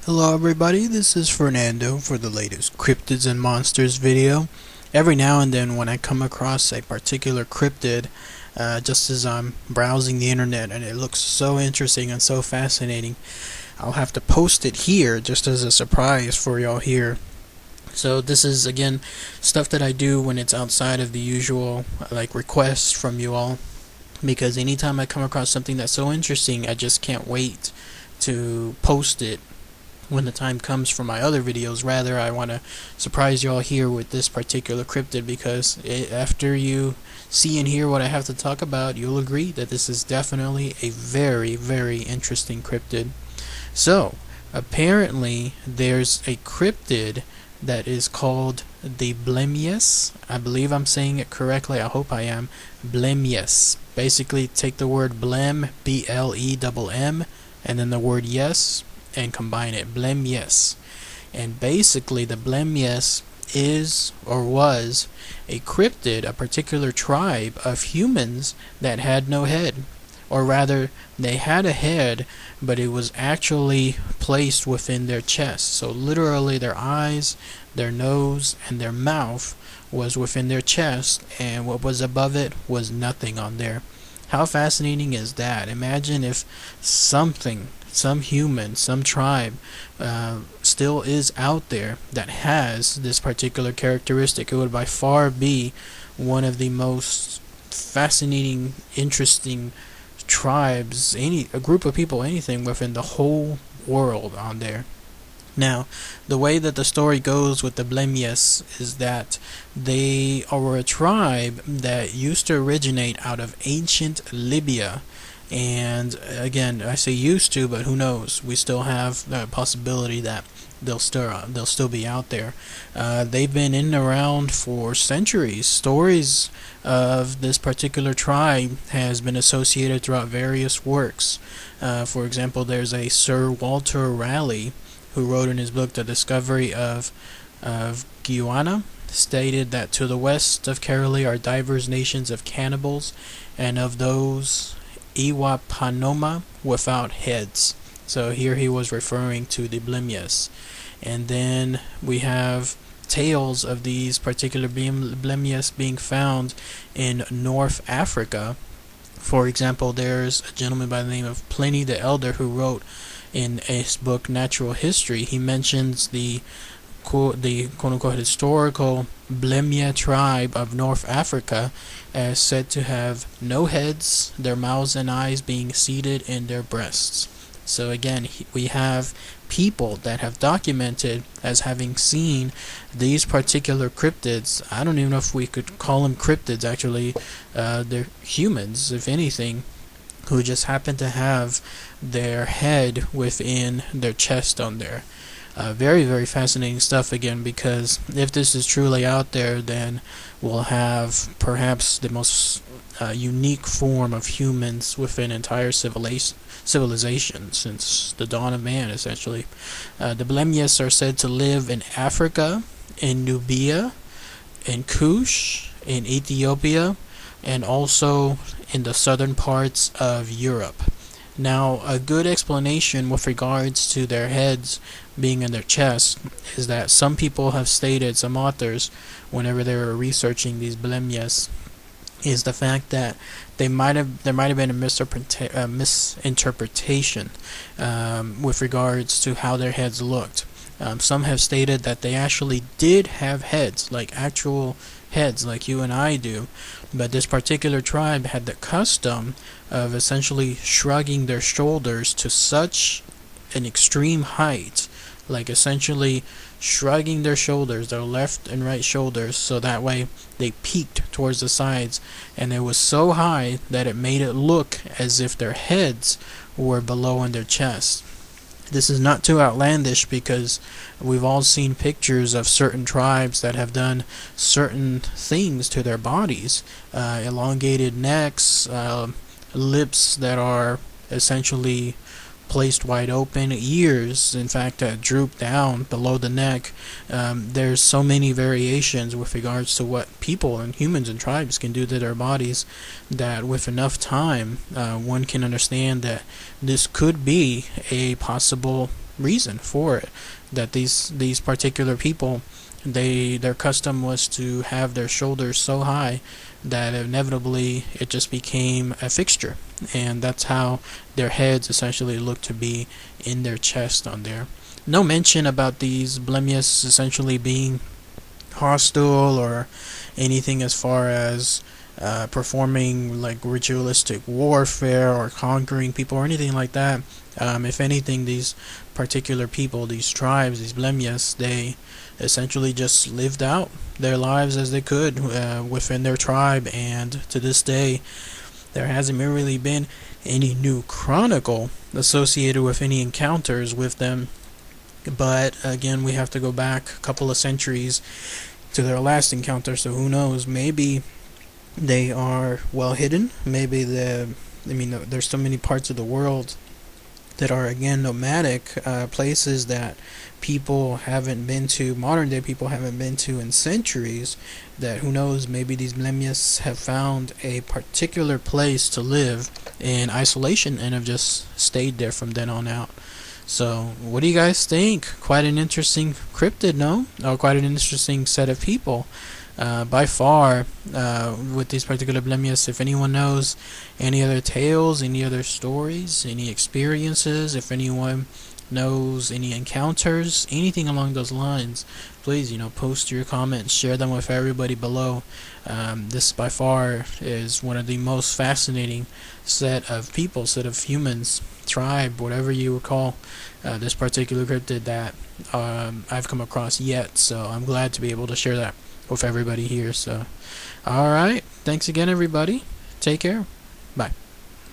Hello everybody, this is Fernando for the latest Cryptids and Monsters video. Every now and then when I come across a particular cryptid, just as I'm browsing the internet and it looks so interesting and so fascinating, I'll have to post it here just as a surprise for y'all here. So this is again stuff that I do when it's outside of the usual requests from you all, because anytime I come across something that's so interesting, I just can't wait to post it when the time comes for my other videos. Rather, I want to surprise y'all here with this particular cryptid, because after you see and hear what I have to talk about, you'll agree that this is definitely a very, very interesting cryptid. So, apparently, there's a cryptid that is called the Blemmyes. I believe I'm saying it correctly. I hope I am. Blemmyes. Basically, take the word blem, B-L-E-M-M, and then the word yes, and combine it, Blemmyes. And basically the Blemmyes is or was a cryptid, a particular tribe of humans that had no head. Or rather, they had a head, but it was actually placed within their chest. So literally their eyes, their nose, and their mouth was within their chest, and what was above it was nothing on there. How fascinating is that? Imagine if something, some human, some tribe still is out there that has this particular characteristic. It would by far be one of the most fascinating, interesting tribes, a group of people, anything within the whole world on there. Now, the way that the story goes with the Blemmyes is that they are a tribe that used to originate out of ancient Libya. And again, I say used to, but who knows? We still have the possibility that they'll still be out there. They've been in and around for centuries. Stories of this particular tribe has been associated throughout various works. For example, there's a Sir Walter Raleigh who wrote in his book The Discovery of Guyana, stated that to the west of Kerala are divers nations of cannibals, and of those Iwapanoma without heads. So here he was referring to the Blemmyes. And then we have tales of these particular Blemmyes being found in North Africa. For example, there's a gentleman by the name of Pliny the Elder who wrote in his book Natural History. He mentions the quote-unquote historical Blemmyes tribe of North Africa as said to have no heads, their mouths and eyes being seated in their breasts. So again, we have people that have documented as having seen these particular cryptids. I don't even know if we could call them cryptids, actually. They're humans, if anything, who just happen to have their head within their chest on there. Very, very fascinating stuff again, because if this is truly out there, then we'll have perhaps the most unique form of humans within entire civilization since the dawn of man, essentially. The Blemmyes are said to live in Africa, in Nubia, in Kush, in Ethiopia, and also in the southern parts of Europe. Now, a good explanation with regards to their heads being in their chest is that some people have stated, some authors, whenever they were researching these Blemmyes, is the fact that there might have been a misinterpretation with regards to how their heads looked. Some have stated that they actually did have heads, like actual heads like you and I do, but this particular tribe had the custom of essentially shrugging their shoulders to such an extreme height, like essentially shrugging their shoulders, their left and right shoulders, so that way they peaked towards the sides, and it was so high that it made it look as if their heads were below in their chest. This is not too outlandish, because we've all seen pictures of certain tribes that have done certain things to their bodies. Elongated necks, lips that are essentially placed wide open, ears in fact that droop down below the neck. There's so many variations with regards to what people and humans and tribes can do to their bodies, that with enough time one can understand that this could be a possible reason for it. That these particular people, their custom was to have their shoulders so high that inevitably it just became a fixture, and that's how their heads essentially look to be in their chest on there. No mention about these Blemmyes essentially being hostile or anything as far as performing like ritualistic warfare or conquering people or anything like that. If anything, these particular people, these tribes, these Blemmyes, they essentially just lived out their lives as they could within their tribe, and to this day there hasn't really been any new chronicle associated with any encounters with them. But again, we have to go back a couple of centuries to their last encounter, so who knows, maybe they are well hidden. Maybe there's so many parts of the world that are, again, nomadic places that people haven't been to, modern day people haven't been to in centuries, that who knows, maybe these Blemmyes have found a particular place to live in isolation and have just stayed there from then on out. So what do you guys think? Quite an interesting cryptid, no? Or quite an interesting set of people. By far, with these particular Blemmyes. If anyone knows any other tales, any other stories, any experiences, if anyone knows any encounters, anything along those lines, please, post your comments, share them with everybody below. This by far is one of the most fascinating set of humans, tribe, whatever you would call this particular cryptid that I've come across yet. So I'm glad to be able to share that with everybody here. So alright, thanks again everybody, take care, bye.